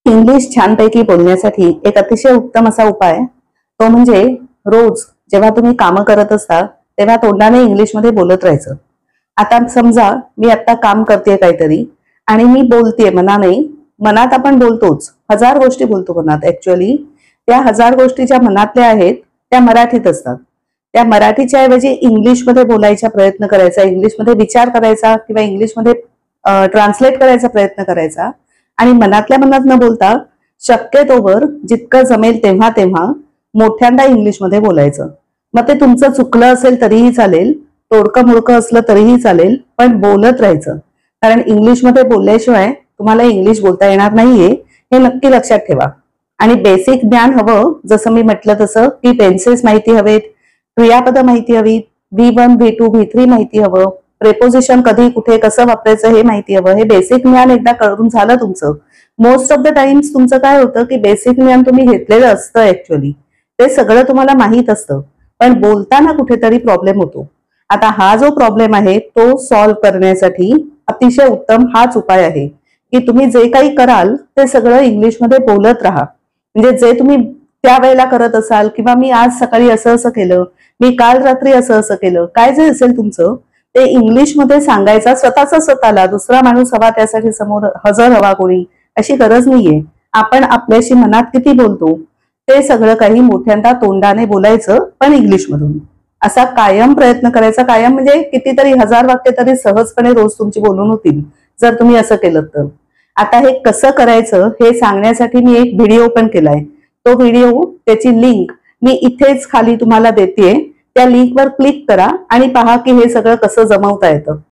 English छानपैकी बोलण्यासाठी एक अतिशय उत्तम असा उपाय तो म्हणजे रोज जेव्हा तुम्ही कामं करत असता तेव्हा तोंडाने इंग्लिशमध्ये बोलत राहायचं. आता समजा मी आता काम करते काहीतरी आणि मी बोलतेय मनाने. मनात आपण बोलतोच, हजार गोष्टी बोलतो मनात. ऍक्च्युअली त्या हजार गोष्टी ज्या मनातल्या आहेत त्या मराठीत असतात. त्या मराठीच्या ऐवजी इंग्लिशमध्ये बोलायचा प्रयत्न करायचा, इंग्लिशमध्ये विचार करायचा किंवा इंग्लिशमध्ये ट्रान्सलेट करायचा प्रयत्न करायचा आणि मनातल्या मनात न बोलता शक्यतोवर जितकं जमेल तेव्हा तेव्हा मोठ्यांदा इंग्लिशमध्ये बोलायचं. मग ते तुमचं चुकलं असेल तरीही चालेल, तोडकं मुडकं असलं तरीही चालेल, पण बोलत राहायचं. कारण इंग्लिशमध्ये बोलल्याशिवाय तुम्हाला इंग्लिश बोलता येणार नाहीये हे नक्की लक्षात ठेवा. आणि बेसिक ज्ञान हवं, जसं मी म्हटलं तसं की टेन्सेस माहिती हवेत, क्रियापद माहिती हवीत, V1 V2 V3 माहिती हवं, प्रेपोजिशन कधी कुठे कसं वापरायचं हे माहिती हवं. हे बेसिक ज्ञान एकदा करून झालं तुमचं. मोस्ट ऑफ द टाइम्स तुमचं काय होतं की बेसिक ज्ञान तुम्ही घेतलेलं असतं, ऍक्च्युअली ते सगळं तुम्हाला माहीत असतं, पण बोलताना कुठेतरी प्रॉब्लेम होतो. आता हा जो प्रॉब्लेम आहे तो सॉल्व्ह करण्यासाठी अतिशय उत्तम हाच उपाय आहे की तुम्ही जे काही कराल ते सगळं इंग्लिशमध्ये बोलत राहा. म्हणजे जे तुम्ही त्यावेळेला करत असाल किंवा मी आज सकाळी असं असं केलं, मी काल रात्री असं असं केलं, काय जे असेल तुमचं ते इंग्लिशमध्ये सांगायचा स्वतःचा स्वतःला. दुसरा माणूस हवा त्यासाठी समोर हजर हवा कोणी अशी गरज नाहीये. आपण आपल्याशी मनात किती बोलतो ते सगळं काही मोठ्यांदा तोंडाने बोलायचं, पण इंग्लिशमधून. असा कायम प्रयत्न करायचा. कायम म्हणजे कितीतरी हजार वाक्य तरी सहजपणे रोज तुमची बोलून होतील जर तुम्ही असं केलं तर. आता हे कसं करायचं हे सांगण्यासाठी मी एक व्हिडिओ पण केलाय. तो व्हिडिओ त्याची लिंक मी इथेच खाली तुम्हाला देतेय. त्या लिंकवर क्लिक करा आणि पहा की हे सगळं कसं जमवता येतं.